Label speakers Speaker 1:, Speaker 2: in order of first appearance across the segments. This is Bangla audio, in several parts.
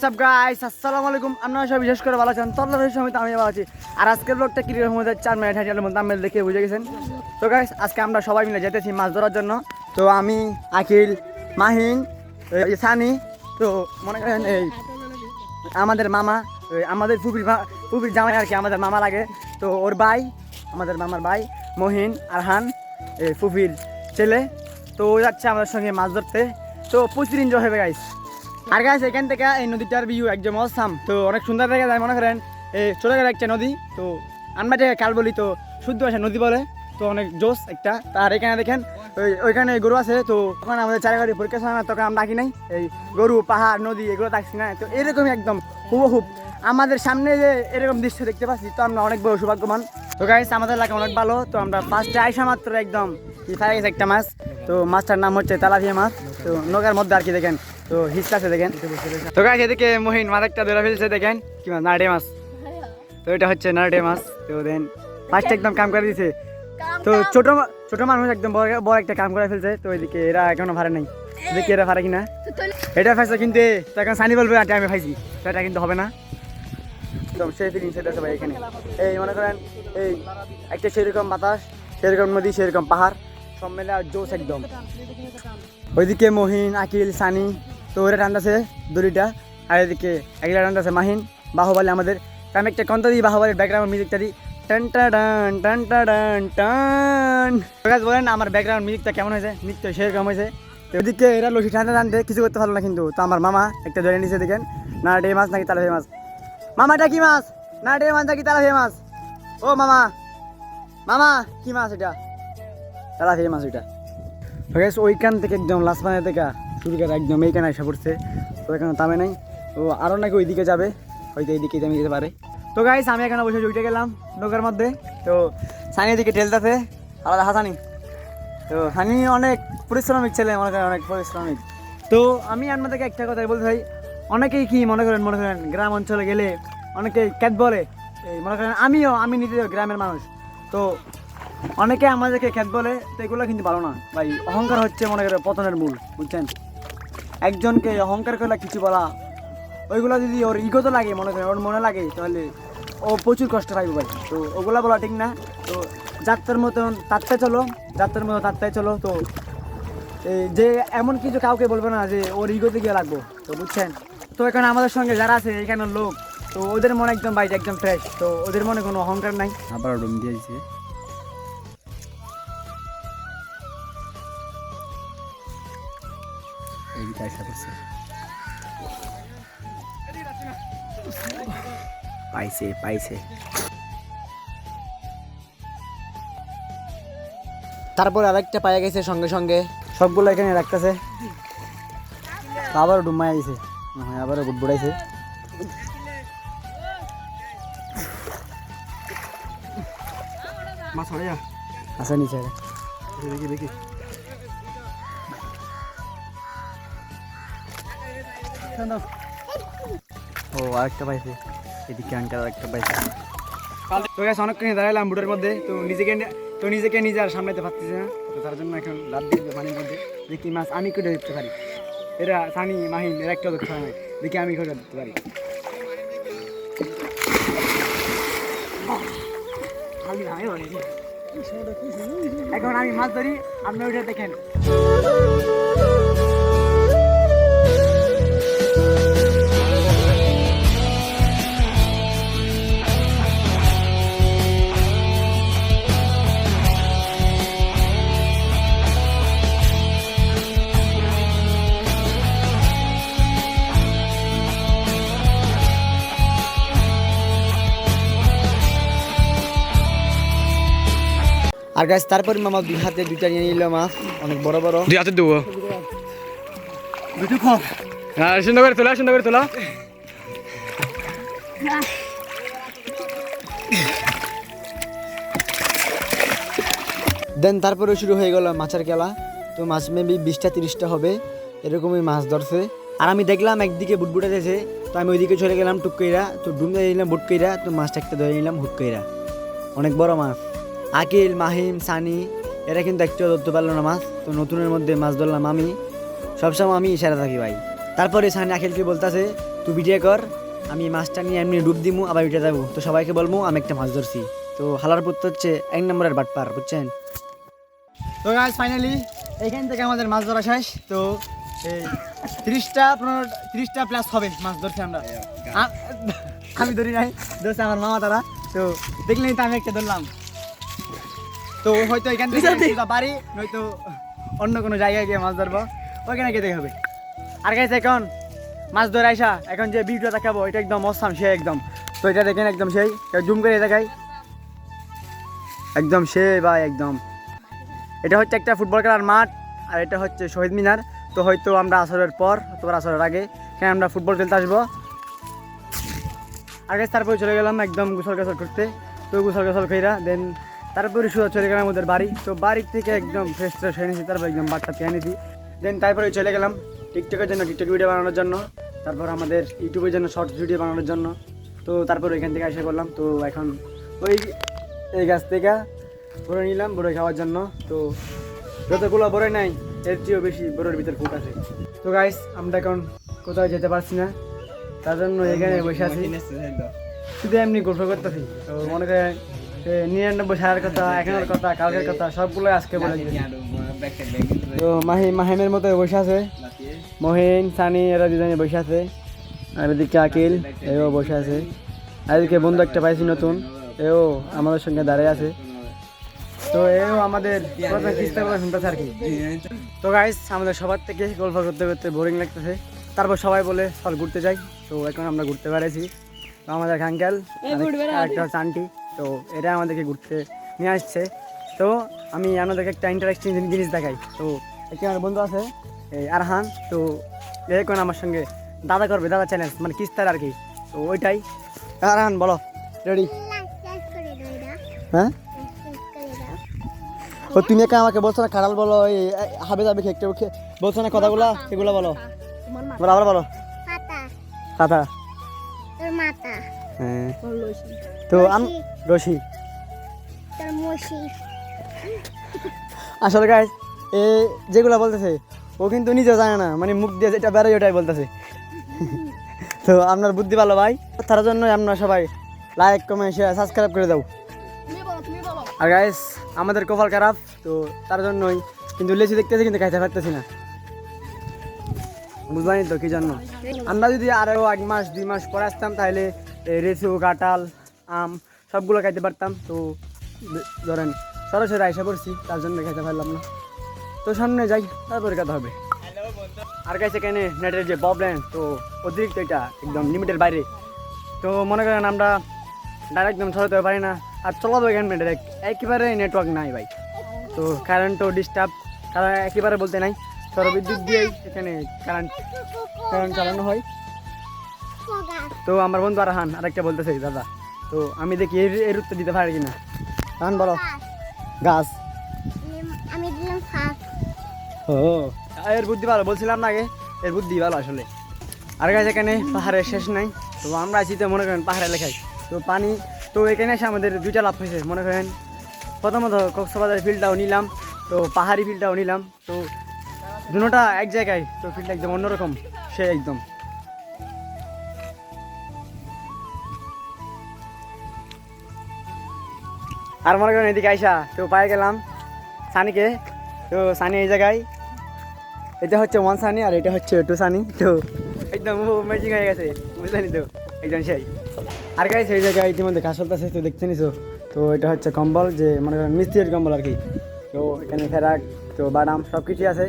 Speaker 1: হোয়াটসঅ্যাপ গাইস, আসসালামু আলাইকুম। আপনারা সবাই বিশেষ করে ভালো আছেন, তল্লার সময় আমি ভালো আছি। আর আজকের ব্লগটা কিরকম হয়ে যাচ্ছে 4 মিনিট হাঁটার মধ্যে আপনারা দেখে বুঝে গেছেন। তো গাইস, আজকে আমরা সবাই মিলে যেতেছি মাছ ধরার জন্য। তো আমি, আকিল, মাহিন, সানি, তো মনে করেন এই আমাদের মামা, আমাদের ফুপির জামাই আর কি, আমাদের মামা লাগে। তো ওর ভাই, আমাদের মামার ভাই মহিন, আরহান, এই ফুপির ছেলে। তো ও যাচ্ছে আমাদের সঙ্গে মাছ ধরতে। তো প্রচুর এনজয় হবে গাইস। আর গাইস, এখান থেকে এই নদীটার ভিউ একদম অসাম। তো অনেক সুন্দর দেখা যায়, মনে করেন এই ছোটখাটো একটা নদী। তো আমরা যে কাল বলি, তো শুদ্ধ ভাষা নদী বলে। তো অনেক জোস একটা। তার এখানে দেখেন ওইখানে গরু আছে। তো ওখানে আমাদের চারিগাড়ি পরীক্ষা হয় না, তখন আমরা ডাকি নাই এই গরু, পাহাড়, নদী এগুলো থাকছি না। তো এরকমই একদম হুবহুব আমাদের সামনে যে এরকম দৃশ্য দেখতে পাচ্ছি, তো আমরা অনেক বড় সৌভাগ্যবান। তো গাইস, আমাদের এলাকা অনেক ভালো। তো আমরা ফার্স্টে আইসা মাত্র একদম ফায়া গেছে একটা মাছ। তো মাছটার নাম হচ্ছে তেলাপিয়া মাছ। তো নৌকার মধ্যে আর কি দেখেন, তো হিসকাছে দেখেন। তো গাইস, এদিকে মহিন মাছ একটা ধরে ফেলছে, দেখেন কি মাছ, নারডে মাছ। তো এটা হচ্ছে নারডে মাছ। তো দেন মাছটা একদম কাম করে দিয়েছে। তো ছোট মানুষ একদম বড় একটা কাম করে ফেলছে। তো এদিকে এরা এখনো ভাড়া নাই, দেখি এরা ভাড়া কিনা। এটা ফাইছে কিন্তু তো এখন সানি বলবে আমি ফাইছি, তো এটা কিন্তু হবে না। একদম সেই ফিলিং সেটা সবাই এখানে এই মনে করেন এই একটা সেরকম বাতাস, সেরকম নদী, সেরকম পাহাড়, সব মেলে আর জোশ একদম। ওইদিকে মহিন, আকিল, সানি, তো ওরা টানতেছে দড়িটা। আর এদিকে একলা টানতেছে মাহিন। বাহুবালি আমাদের, আমি একটা কন্ত দিই বাহুবালির ব্যাকগ্রাউন্ড মিউজিকটা দিই, টান টান টান টান টান। বলেন আমার ব্যাকগ্রাউন্ড মিউজিকটা কেমন হয়েছে? নিশ্চয়ই সেরকম হয়েছে। তো ওদিকে এরা লসি টানতে টানতে কিছু করতে পারলো না কিন্তু। তো আমার মামা একটা ধরে নিচে, দেখেন না ডে মাছ নাকি তেলাপিয়া মাছ। মামাটা কি মাছ? না ডে মাছ নাকি তেলাপিয়া মাছ? ও মামা, মামা কি মাছ এটা? তেলাপিয়া মাছ ওইটা। ওইখান থেকে একদম লাস্ট মানে থেকে শুরু করে একদম এইখানে এসে পড়ছে। তো এখানে থামে নাই। তো আরও নাকি ওইদিকে যাবে, হয়তো এইদিকে থেমে যেতে পারে। তো গাইস, আমি এখানে বসে উঠে গেলাম নৌকার মধ্যে। তো সানি এদিকে ঠেলতেছে, আলাদা হাসানি। তো হানি অনেক পরিশ্রমিক ছেলে, মনে করেন অনেক পরিশ্রমিক। তো আমি আপনাদেরকে একটা কথাই বলতে চাই, অনেকেই কি মনে করেন গ্রাম অঞ্চলে গেলে অনেকেই ক্যাট বলে। এই মনে করেন আমি নিজেও গ্রামের মানুষ। তো অনেকে আমাদেরকে খ্যাত বলে। তো এগুলো কিন্তু ভালো না ভাই। অহংকার হচ্ছে মনে করেন পতনের মূল, বুঝছেন? একজনকে অহংকার করলে কিছু বলা, ওইগুলো যদি ওর ইগোতে লাগে, মনে করেন ওর মনে লাগে, তাহলে ও প্রচুর কষ্ট পাইবে ভাই। তো ওগুলা বলা ঠিক না। তো যাত্রার মতন তাত্তায় চলো, যাত্রার মতো তাত্তায় চলো। তো যে এমন কিছু কাউকে বলবে না যে ওর ইগোতে গিয়ে লাগবো, তো বুঝছেন? তো এখানে আমাদের সঙ্গে যারা আছে এখানে লোক, তো ওদের মনে একদম বাইরে একদম ফ্রেশ। তো ওদের মনে কোনো অহংকার নাই। আবার ডুম দিয়েছে। পাইছে। তারপর আরেকটা পায়ে গেছে সঙ্গে সঙ্গে, সবগুলো এখানে রাখতেছে। আবারও ডুমায় গেছে, আবারও বুড়াইছে। আচ্ছা নিচে দেখি। ও আরেকটা পাইছে, এদিকে আঙ্কাল আরেকটা পাইছে। তো গাইস, অনেকক্ষণ দাঁড়ালাম বুটের মধ্যে। তো নিজেকে নিজে আর সামলাতে পারতেছে না। তো তার জন্য এখন লাভ দিয়ে পানির মধ্যে দেখি মাছ আমি কেটে ধরতে পারি। এরা সানি, মাহিন এরা একটাও ধরতে পারে, দেখি আমি কেটে ধরতে পারি। এখন আমি মাছ ধরি, আপনি ওইটা দেখেন। আর গাছ তারপর মামা দুই হাতে দুইটা নিয়ে নিল মাছ, অনেক বড় বড়। দুই হাতে দেবো, সুন্দর করে তোলা। দেন তারপরে শুরু হয়ে গেল মাছের খেলা। তো মাছ মেবি 20টা 30টা হবে, এরকমই মাছ ধরছে। আর আমি দেখলাম একদিকে বুটবুটা দিয়েছে, তো আমি ওইদিকে চলে গেলাম টুকইরা। তো ডুম দিয়ে নিলাম বুটকইরা, তো মাছটা একটা ধরে নিলাম হুটকইরা, অনেক বড় মাছ। আকিল, মাহিম, সানি এরা কিন্তু একটু ধরতে পারলো না মাছ। তো নতুনের মধ্যে মাছ ধরলাম আমি, সবসময় আমি ইশারা থাকি ভাই। তারপরে সানি আকিলকে বলতেছে তুই ভিডিও কর, আমি মাছটা নিয়ে এমনি ডুব দিমু আবার উঠে যাবো, তো সবাইকে বলবো আমি একটা মাছ ধরছি। তো হালার পুত্র হচ্ছে 1 নম্বরের বাটপার, বুঝছেন? তো গাইস ফাইনালি এইখান থেকে আমাদের মাছ ধরা শেষ। তো এই 30টা প্লাস হবে মাছ ধরছি আমরা। আমি ধরি নাই, ধরছে আমার মামা তারা। তো দেখলেই তো আমি একটা ধরলাম। তো হয়তো এখান থেকে বাড়ি নয়তো অন্য কোনো জায়গায় গিয়ে মাছ ধরবো, ওইখানে গিয়ে দেখে হবে। আর গাইস এখন মাছ ধরে আইসা এখন যে ভিডিওটা দেখাবো এটা একদম অসাম, সে একদম। তো এটা দেখেন একদম সেই জুম করে দেখাই, একদম সে ভাই একদম। এটা হচ্ছে একটা ফুটবল খেলার মাঠ, আর এটা হচ্ছে শহীদ মিনার। তো হয়তো আমরা আসরের পর অথবা আসরের আগে এখানে আমরা ফুটবল খেলতে আসবো। আগে তারপরে চলে গেলাম একদম গোসল করতে। তো গোসল খেয়েরা দেন তারপরে শুধু চলে গেলাম ওদের বাড়ি। তো বাড়ির থেকে একদম ফ্রেশ হয়ে নিয়েছি, তারপর একদম বাটটা পেয়ে নিয়েছি। দেন তারপরে চলে গেলাম টিকটকের জন্য, টিকটক ভিডিও বানানোর জন্য, তারপর আমাদের ইউটিউবের জন্য শর্টস ভিডিও বানানোর জন্য। তো তারপর ওইখান থেকে এসে করলাম। তো এখন ওই এই গাছ থেকে বড় নিলাম বড় খাওয়ার জন্য। তো যতগুলো বড় নাই এর চেয়েও বেশি বড়োর ভিতর ফুট আছে। তো গাইস আমরা এখন কোথাও যেতে পারছি না, তার জন্য এখানে বসে আছি, শুধু এমনি গল্প করতেছি। তো মনে করেন 99 সালের কথা, এখনের কথা, কালকের কথা সবগুলো আজকে বলে দিচ্ছি। তো মাহিমের মতো বসে আছে, মহিন সানি এরা দুজনে বসে আছে, আর এদিকে আকিল এও বসে আছে, আর এদিকে বন্ধু একটা পাইছি নতুন, এও আমাদের সঙ্গে দাঁড়িয়ে আছে। তো এও আমাদের শুনতেছে আর কি। তো গাইস আমাদের সবার থেকে গল্প করতে করতে বোরিং লাগতেছে, তারপর সবাই বলে চল ঘুরতে যাই। তো এখন আমরা ঘুরতে পেরেছি। তো আমাদের আঙ্কেল একটা হচ্ছে আন্টি, তো এরা আমাদেরকে ঘুরতে নিয়ে আসছে। তো আমি আপনাদেরকে একটা ইন্টারেস্টিং জিনিস দেখাই। তো এখানে আমার বন্ধু আছে এই আরহান, তো এখন আমার সঙ্গে দাদা করবে, দাদা চ্যালেঞ্জ মানে কিস্তার আর কি। তো ওইটাই। আরহান বলো, রেডি? হ্যাঁ, ও তুমি একা আমাকে বলছো না খারাপ বলো, এই হাবে যাবে খেয়ে বলছো না কথাগুলা, সেগুলো বলো, বলো আবার বলো। খাতা, হ্যাঁ। তো রশি, আসলে গাইস এ যেগুলো বলতেছে ও কিন্তু নিজেও জানে না, মানে মুখ দিয়ে যেটা বেরোয় ওটাই বলতেছে। তো আপনার বুদ্ধি ভালো ভাই, তার জন্যই আপনারা সবাই লাইক কমেন্ট শেয়ার সাবস্ক্রাইব করে দাও। আর গাইস আমাদের কপাল খারাপ, তো তার জন্যই কিন্তু লেচি দেখতেছি কিন্তু খাইতে পারতেছি না, বুঝবানি তো কি জন্য। আমরা যদি আরও 1 মাস 2 মাস পরে আসতাম তাহলে রেসু, কাঁঠাল, আম সবগুলো খাইতে পারতাম। তো ধরেন সরাসরি আইসা পড়ছি, তার জন্য খাইতে পারলাম না। তো সামনে যাই তারপরে কথা হবে। আর গাইস এখানে নেটের যে প্রবলেম, তো অতিরিক্ত, এটা একদম লিমিটের বাইরে। তো মনে করেন আমরা ডাইরেক্ট একদম চলাতে পারি না, আর চলাবো এখানে ডাইরেক্ট একেবারে নেটওয়ার্ক নাই ভাই। তো কারেন্টও ডিস্টার্ব, কারণ একেবারে বলতে নাই, সৌরবিদ্যুৎ দিয়েই এখানে কারেন্ট চালানো হয়। তো আমার বন্ধু আরহান আরেকটা বলতেছে দাদা, তো আমি দেখি এর উত্তর দিতে পারি কিনা। আরহান বলো। গাছ,
Speaker 2: আমি দিলাম ফাঁক।
Speaker 1: ও এর বুদ্ধি ভালো, বলছিলাম না আগে, এর বুদ্ধি ভালো আসলে। আর গাছ এখানে পাহাড়ের শেষ নাই। তো আমরা আছি তো মনে করেন পাহাড়ে লেখাই, তো পানি। তো এখানে এসে আমাদের 2টা লাভ হয়েছে। মনে করেন প্রথমত কক্সবাজারের ফিল্ডটাও নিলাম, তো পাহাড়ি ফিল্ডটাও নিলাম। তো দুটোটা এক জায়গায়, তো ফিল্ডটা একদম অন্যরকম, সে একদম। আর মনে করেন এদিকে আইসা তো পায়ে গেলাম সানিকে। তো সানি এই জায়গায়, এটা হচ্ছে 1 সানি আর এটা হচ্ছে 2 সানি। তো একদম ম্যাচিং হয়ে গেছে, বুঝলেনি তো একদম সেই। আর গাইস এই জায়গায় ইতিমধ্যে ঘাস চলতেছে, তো দেখতে নিছো। তো এটা হচ্ছে কম্বল, যে মনে করেন মিস্ত্রির কম্বল আর কি। তো এখানে ফেরাক, তো বাদাম সব কিছুই আছে।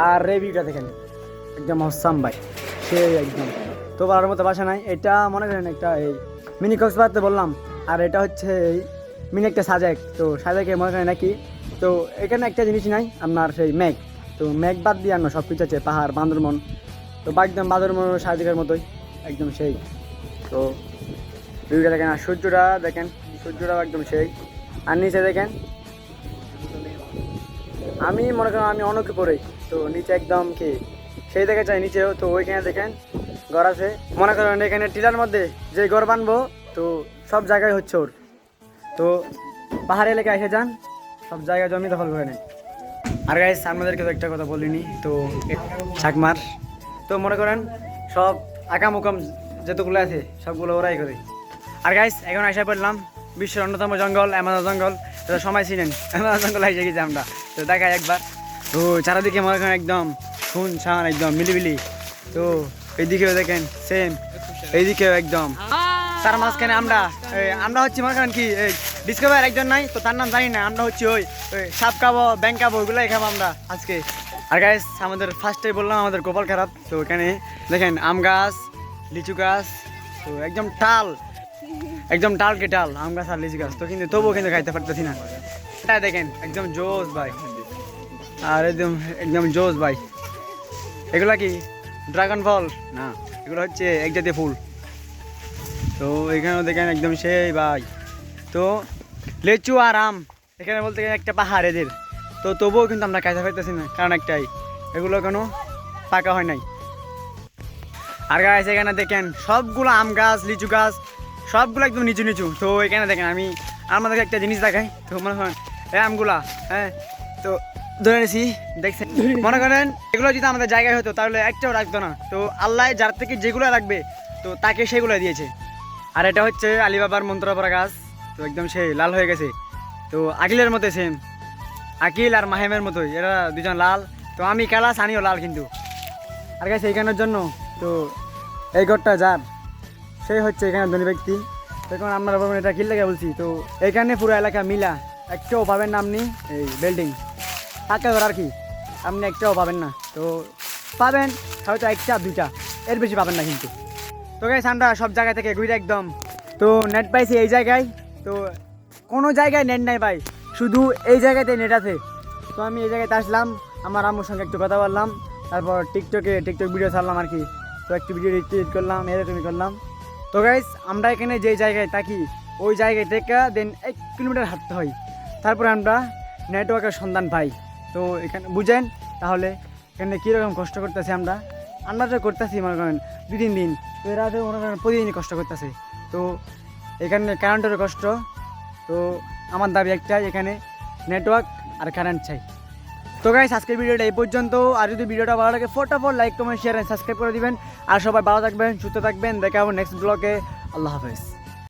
Speaker 1: আর রেভিউটা দেখেন একদম অসাম ভাই, সে একদম। তো বলার মতো বাসা নাই। এটা মনে করেন একটা এই মিনি কক্সবাজার তো বললাম, আর এটা হচ্ছে এই মিনি একটা সাজেক। তো সাজেকে মনে করেন নাকি, তো এখানে একটা জিনিস নাই আপনার সেই মেঘ। তো মেঘ বাদ দিয়ে আমরা সব কিছু আছে, পাহাড়, বান্দরবন। তো একদম বান্দরবন সাজেকের মতোই একদম সেই। তো ভিউটা দেখেন, আর সূর্যটা দেখেন, সূর্যটাও একদম সেই। আর নিচে দেখেন, আমি মনে করেন আমি অনেকে পড়ে, তো নিচে একদম কি সেই দেখা যায় নিচেও। তো ওইখানে দেখেন ঘর আছে, মনে করেন এখানে টিলার মধ্যে যে ঘর বানবো, তো সব জায়গায় হচ্ছে ওর। তো পাহাড়ি এলাকায় এসে যান, সব জায়গায় জমি দখল করে নেন। আর গাইস আপনাদেরকে তো একটা কথা বলিনি, তো চাকমার। তো মনে করেন সব আকাম উকাম যতগুলো আছে সবগুলো ওরাই করে। আর গাইস এখন আশা পড়লাম বিশ্বের অন্যতম জঙ্গল অ্যামাজন জঙ্গল, তো সময় ছিলেন অ্যামাজন জঙ্গল এসে গেছি আমরা। তো দেখাই একবার, তো চারিদিকে মনে করেন একদম শুনশান একদম মিলিবিলি। তো এইদিকেও দেখেন সেম, এইদিকেও একদম। তার মাঝখানে আমরা হচ্ছি মনে করেন কি ডিসকভার একজন নাই, তো তার নাম জানি না, আমরা হচ্ছি ওই সাপ খাবো ব্যাং খাবো ওইগুলোই খাবো আমরা আজকে। আর গাইস আমাদের ফার্স্টে বললাম আমাদের কপাল খারাপ, তো এখানে দেখেন আম গাছ লিচু গাছ, তো একদম টালকে টাল আম গাছ আর লিচু গাছ, তো কিন্তু তবুও কিন্তু খাইতে পারতেছি না। এটা দেখেন একদম জোস ভাই, আর একদম জোস ভাই। এগুলা কি ড্রাগন ফল না, এগুলো হচ্ছে এক জাতীয় ফুল। তো এখানেও দেখেন একদম সেই ভাই। তো লিচু আর আম এখানে বলতে গেলে একটা পাহাড় এদের, তো তবুও কিন্তু আমরা খাইতে পারতেছি না, কারণ একটাই এগুলো কোনো পাকা হয় নাই। আর গাছ এখানে দেখেন সবগুলো আম গাছ লিচু গাছ সবগুলো একদম নিচু নিচু। তো এখানে দেখেন আমি আমাদেরকে একটা জিনিস দেখাই, তো মনে করেন এই আমগুলা, হ্যাঁ তো ধরে নিয়েছি দেখছেন, মনে করেন এগুলো যদি আমাদের জায়গায় হতো তাহলে একটাও রাখতো না। তো আল্লাহ যার থেকে যেগুলো রাখবে তো তাকে সেগুলো দিয়েছে। আর এটা হচ্ছে আলিবাবার মন্ত্রপরা গাছ, তো একদম সেই লাল হয়ে গেছে। তো আকিলের মতো সেম, আকিল আর মাহেমের মতোই, এরা দুজন লাল। তো আমি কালা সানিও লাল কিন্তু। আর গাছ এইখানের জন্য তো এই ঘরটা যার, সেই হচ্ছে এখানে ধনী ব্যক্তি। এখন আপনারা বলবেন এটা কি লাগে বলছি, তো এখানে পুরো এলাকা মিলা একটাও পাবেন না আপনি এই বিল্ডিং পাকা ঘর আর কি, আপনি একটাও পাবেন না। তো পাবেন হয়তো একটা দুইটা, এর বেশি পাবেন না কিন্তু। তো গাইস আমরা সব জায়গা থেকে ঘুরে একদম, তো নেট পাইছি এই জায়গায়, তো কোনো জায়গায় নেট নাই ভাই, শুধু এই জায়গাতে নেট আছে। তো আমি এই জায়গাতে আসলাম, আমার আম্মুর সঙ্গে একটু কথা বললাম, তারপর টিকটক ভিডিও ছাড়লাম আর কি। তো একটু ভিডিও এডিট করলাম, এরকমই করলাম। তো গাইস আমরা এখানে যে জায়গায় থাকি ওই জায়গায় থেকে দেন 1 কিলোমিটার হাঁটতে হয়, তারপরে আমরা নেটওয়ার্কের সন্ধান পাই। তো এখানে বুঝেন তাহলে এখানে কীরকম কষ্ট করতেছি আমরা তো করতেছি মনে করেন 2-3 দিন, তো এরা তো মনে করেন প্রতিদিনই কষ্ট করতেছে। তো এখানে কারেন্টেরও কষ্ট। তো আমার দাবি একটাই, এখানে নেটওয়ার্ক আর কারেন্ট চাই। তো গাইস আজকের ভিডিওটা এই পর্যন্ত। আর যদি ভিডিওটা ভালো লাগে ফটাফট লাইক কমেন্ট শেয়ার সাবস্ক্রাইব করে দিবেন। আর সবাই ভালো থাকবেন সুস্থ থাকবেন, দেখা হবে নেক্সট ব্লগে। আল্লাহ হাফেজ।